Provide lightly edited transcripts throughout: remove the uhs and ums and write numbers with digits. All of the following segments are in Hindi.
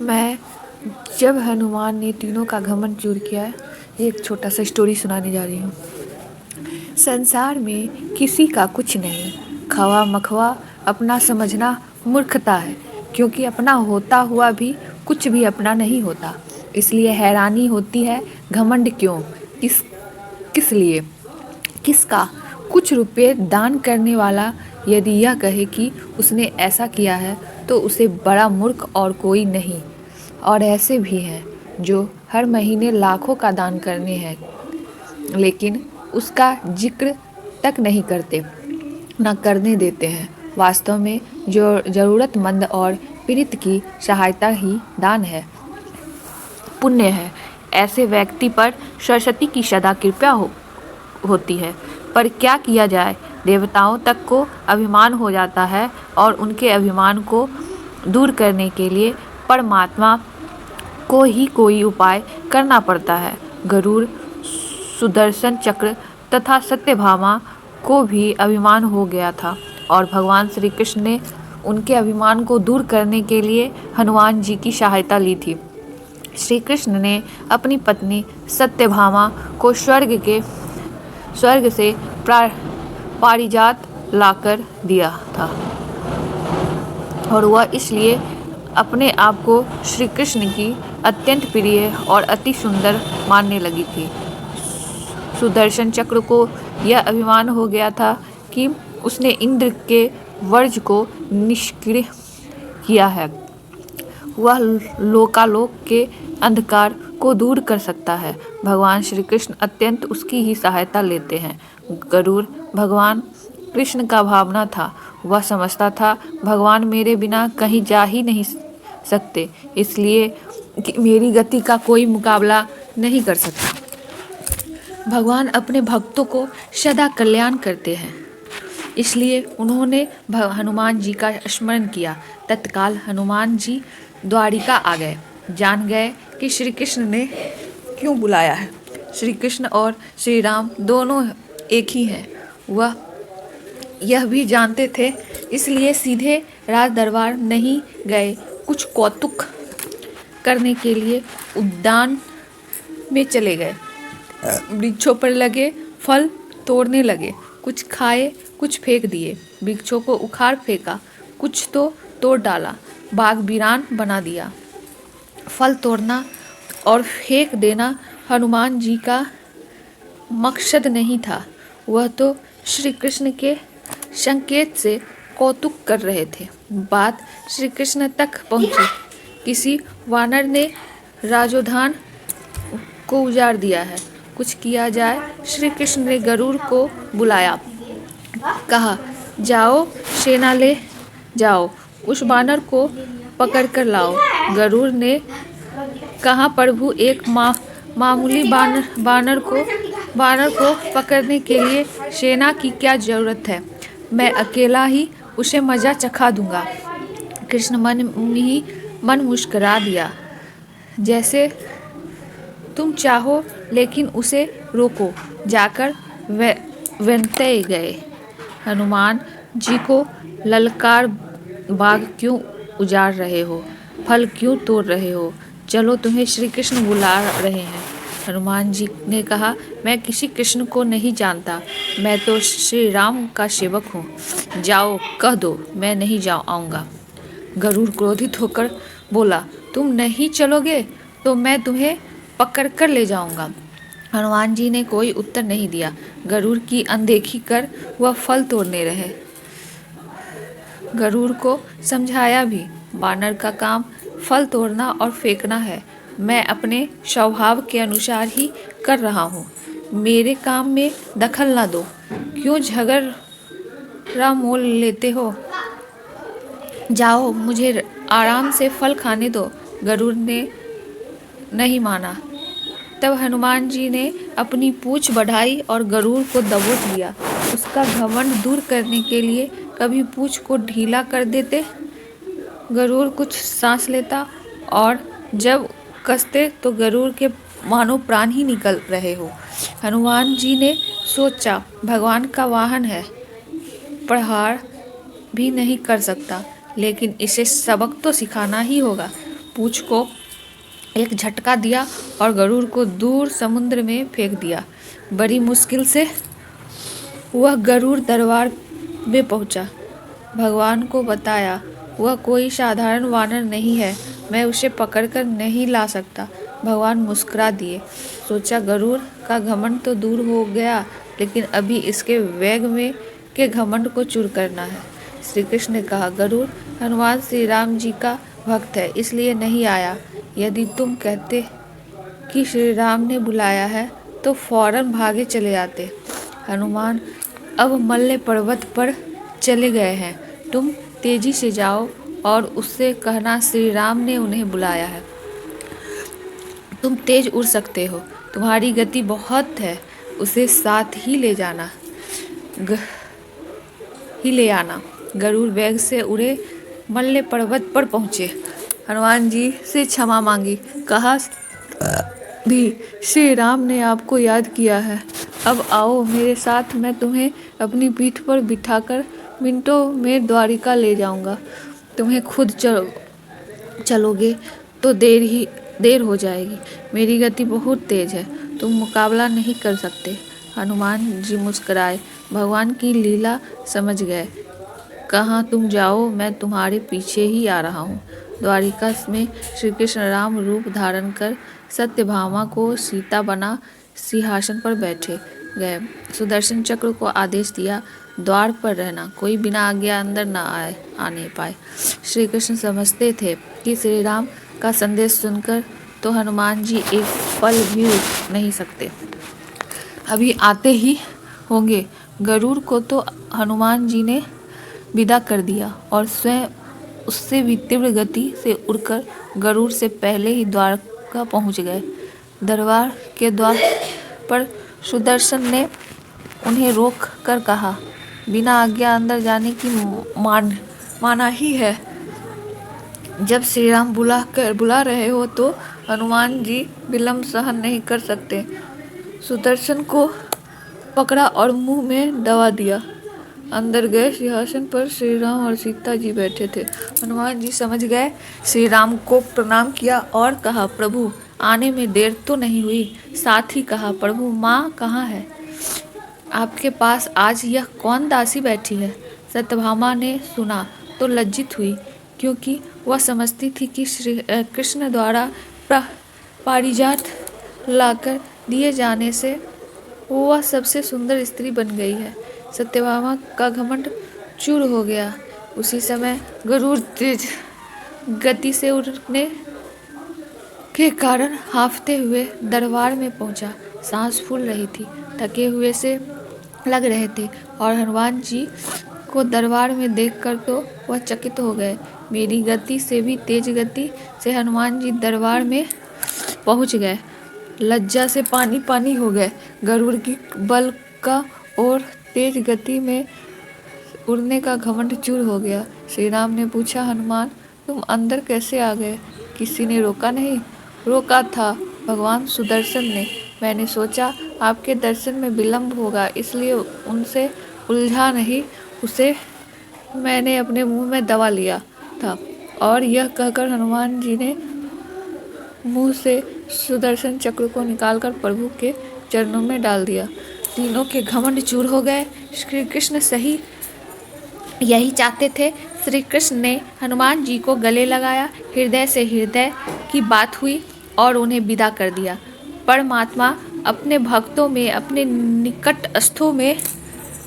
मैं जब हनुमान ने तीनों का घमंड चूर किया, एक छोटा सा स्टोरी सुनाने जा रही हूँ। संसार में किसी का कुछ नहीं, खवा मखवा अपना समझना मूर्खता है, क्योंकि अपना होता हुआ भी कुछ भी अपना नहीं होता। इसलिए हैरानी होती है, घमंड क्यों, किस लिए, किसका। कुछ रुपए दान करने वाला यदि यह कहे कि उसने ऐसा किया है तो उसे बड़ा मूर्ख और कोई नहीं। और ऐसे भी हैं जो हर महीने लाखों का दान करने हैं, लेकिन उसका जिक्र तक नहीं करते, न करने देते हैं। वास्तव में जो ज़रूरतमंद और पीड़ित की सहायता ही दान है, पुण्य है। ऐसे व्यक्ति पर सरस्वती की सदा कृपा होती है। पर क्या किया जाए, देवताओं तक को अभिमान हो जाता है, और उनके अभिमान को दूर करने के लिए परमात्मा को ही कोई उपाय करना पड़ता है। गरुड़, सुदर्शन चक्र तथा सत्यभामा को भी अभिमान हो गया था, और भगवान श्री कृष्ण ने उनके अभिमान को दूर करने के लिए हनुमान जी की सहायता ली थी। श्री कृष्ण ने अपनी पत्नी सत्यभामा को स्वर्ग से पारिजात लाकर दिया था, और वह इसलिए अपने आप को श्री कृष्ण की अत्यंत प्रिय और अति सुंदर मानने लगी थी। सुदर्शन चक्र को यह अभिमान हो गया था कि उसने इंद्र के वज्र को निष्क्रिय किया है। वह लोकालोक के अंधकार को दूर कर सकता है। भगवान श्री कृष्ण अत्यंत उसकी ही सहायता लेते हैं। गरुड़ भगवान कृष्ण का भावना था। वह समझता था, भगवान मेरे बिना कहीं जा ही नहीं सकते, इसलिए कि मेरी गति का कोई मुकाबला नहीं कर सकता। भगवान अपने भक्तों को सदा कल्याण करते हैं, इसलिए उन्होंने हनुमान जी का स्मरण किया। तत्काल हनुमान जी द्वारिका आ गए। जान गए कि श्री कृष्ण ने क्यों बुलाया है। श्री कृष्ण और श्री राम दोनों एक ही हैं, वह यह भी जानते थे, इसलिए सीधे राज दरबार नहीं गए। कुछ कौतुक करने के लिए उद्यान में चले गए। वृक्षों पर लगे फल तोड़ने लगे, कुछ खाए कुछ फेंक दिए। वृक्षों को उखाड़ फेंका, कुछ तो तोड़ डाला, बाग वीरान बना दिया। फल तोड़ना और फेंक देना हनुमान जी का मकसद नहीं था, वह तो श्री कृष्ण के संकेत से कौतुक कर रहे थे। बात श्री कृष्ण तक पहुंची। किसी वानर ने राजोधान को उजाड़ दिया है, कुछ किया जाए। श्री कृष्ण ने गरुड़ को बुलाया, कहा, जाओ सेना ले जाओ, उस वानर को पकड़ कर लाओ। गरुड़ ने कहा, प्रभु एक मामूली वानर को पकड़ने के लिए सेना की क्या जरूरत है, मैं अकेला ही उसे मजा चखा दूंगा। कृष्ण मन मुस्कुरा दिया, जैसे तुम चाहो, लेकिन उसे रोको। जाकर वैंतय गए। हनुमान जी को ललकार, बाग क्यों उजाड़ रहे हो, फल क्यों तोड़ रहे हो, चलो तुम्हें श्री कृष्ण बुला रहे हैं। हनुमान जी ने कहा, मैं किसी कृष्ण को नहीं जानता, मैं तो श्री राम का सेवक हूँ। जाओ कह दो मैं नहीं आऊँगा। गरुड़ क्रोधित होकर बोला, तुम नहीं चलोगे तो मैं तुम्हें पकड़ कर ले जाऊँगा। हनुमान जी ने कोई उत्तर नहीं दिया। गरुड़ की अनदेखी कर वह फल तोड़ने रहे। गरुड़ को समझाया भी, वानर का काम फल तोड़ना और फेंकना है, मैं अपने स्वभाव के अनुसार ही कर रहा हूँ, मेरे काम में दखल न दो। क्यों झगड़ा मोल लेते हो, जाओ मुझे आराम से फल खाने दो। गरुड़ ने नहीं माना। तब हनुमान जी ने अपनी पूंछ बढ़ाई और गरुड़ को दबोच लिया। उसका घमंड दूर करने के लिए कभी पूंछ को ढीला कर देते। गरुड़ कुछ सांस लेता, और जब कसते तो गरुड़ के मानो प्राण ही निकल रहे हो। हनुमान जी ने सोचा, भगवान का वाहन है, प्रहार भी नहीं कर सकता, लेकिन इसे सबक तो सिखाना ही होगा। पूंछ को एक झटका दिया और गरुड़ को दूर समुद्र में फेंक दिया। बड़ी मुश्किल से वह गरुड़ दरबार में पहुंचा। भगवान को बताया, वह कोई साधारण वानर नहीं है, मैं उसे पकड़कर नहीं ला सकता। भगवान मुस्कुरा दिए। सोचा, गरुड़ का घमंड तो दूर हो गया, लेकिन अभी इसके वेग में के घमंड को चूर करना है। श्री कृष्ण ने कहा, गरुड़ हनुमान श्री राम जी का भक्त है, इसलिए नहीं आया। यदि तुम कहते कि श्री राम ने बुलाया है तो फौरन भागे चले आते। हनुमान अब मल्ल पर्वत पर चले गए हैं। तुम तेजी से जाओ और उससे कहना श्री राम ने उन्हें बुलाया है। तुम तेज उड़ सकते हो, तुम्हारी गति बहुत है, उसे साथ ही ले आना। गरुड़ वेग से उड़े मल्ल पर्वत पर पहुँचे। हनुमान जी से क्षमा मांगी। कहा, भी श्री राम ने आपको याद किया है। अब आओ मेरे साथ, मैं तुम्हें अपनी पीठ पर बिठाकर मिनटों में द्वारिका ले जाऊंगा। तुम्हें खुद चलोगे तो देर हो जाएगी। मेरी गति बहुत तेज है, तुम मुकाबला नहीं कर सकते। हनुमान जी मुस्कुराए। भगवान की लीला समझ गए। कहाँ तुम जाओ, मैं तुम्हारे पीछे ही आ रहा हूँ। द्वारिका में श्री कृष्ण राम रूप धारण कर सत्यभामा को सीता बना सिंहासन पर बैठे गए। सुदर्शन चक्र को आदेश दिया, द्वार पर रहना, कोई बिना आज्ञा अंदर न आने पाए। श्री कृष्ण समझते थे कि श्री राम का संदेश सुनकर तो हनुमान जी एक पल भी रुक नहीं सकते, अभी आते ही होंगे। गरुड़ को तो हनुमान जी ने विदा कर दिया और स्वयं उससे भी तीव्र गति से उड़कर गरुड़ से पहले ही द्वारका पहुंच गए। दरबार के द्वार पर सुदर्शन ने उन्हें रोक कर कहा, बिना आज्ञा अंदर जाने की माना ही है। जब श्री राम बुला रहे हो तो हनुमान जी विलंब सहन नहीं कर सकते। सुदर्शन को पकड़ा और मुंह में दबा दिया। अंदर गए। सिंहासन पर श्री राम और सीता जी बैठे थे। हनुमान जी समझ गए। श्री राम को प्रणाम किया और कहा, प्रभु आने में देर तो नहीं हुई। साथ ही कहा, प्रभु माँ कहाँ है? आपके पास आज यह कौन दासी बैठी है? सत्यभामा ने सुना तो लज्जित हुई, क्योंकि वह समझती थी कि श्री कृष्ण द्वारा पारिजात लाकर दिए जाने से वह सबसे सुंदर स्त्री बन गई है। सत्यभामा का घमंड चूर हो गया। उसी समय गरुड़ तेज गति से उड़ने के कारण हांफते हुए दरबार में पहुंचा। सांस फूल रही थी, थके हुए से लग रहे थे और हनुमान जी को दरबार में देखकर तो वह चकित हो गए। मेरी गति से भी तेज गति से हनुमान जी दरबार में पहुंच गए। लज्जा से पानी पानी हो गए। गरुड़ की बल का और तेज गति में उड़ने का घमंड चूर हो गया। श्री राम ने पूछा, हनुमान तुम अंदर कैसे आ गए? किसी ने रोका नहीं? रोका था भगवान सुदर्शन ने। मैंने सोचा आपके दर्शन में विलंब होगा, इसलिए उनसे उलझा नहीं, उसे मैंने अपने मुंह में दबा लिया था। और यह कहकर हनुमान जी ने मुंह से सुदर्शन चक्र को निकालकर प्रभु के चरणों में डाल दिया। तीनों के घमंड चूर हो गए। श्री कृष्ण सही यही चाहते थे। श्री कृष्ण ने हनुमान जी को गले लगाया। हृदय से हृदय की बात हुई और उन्हें विदा कर दिया। परमात्मा अपने भक्तों में, अपने निकटस्थों में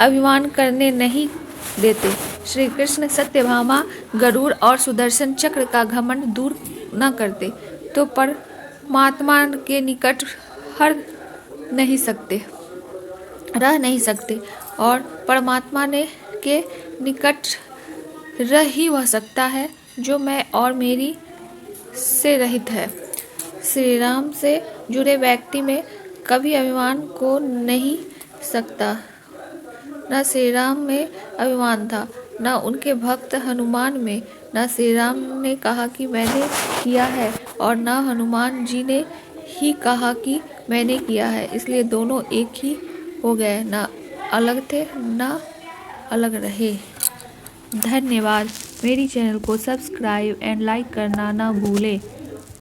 अभिमान करने नहीं देते। श्री कृष्ण सत्यभामा, गरुड़ और सुदर्शन चक्र का घमंड दूर न करते तो परमात्मा के निकट रह नहीं सकते और परमात्मा के निकट रह ही वह सकता है जो मैं और मेरी से रहित है। श्री राम से जुड़े व्यक्ति में कभी अभिमान को नहीं सकता। न श्री राम में अभिमान था, न उनके भक्त हनुमान में। न श्री राम ने कहा कि मैंने किया है और न हनुमान जी ने ही कहा कि मैंने किया है। इसलिए दोनों एक ही हो गए, न अलग थे न अलग रहे। धन्यवाद। मेरी चैनल को सब्सक्राइब एंड लाइक करना ना भूलें।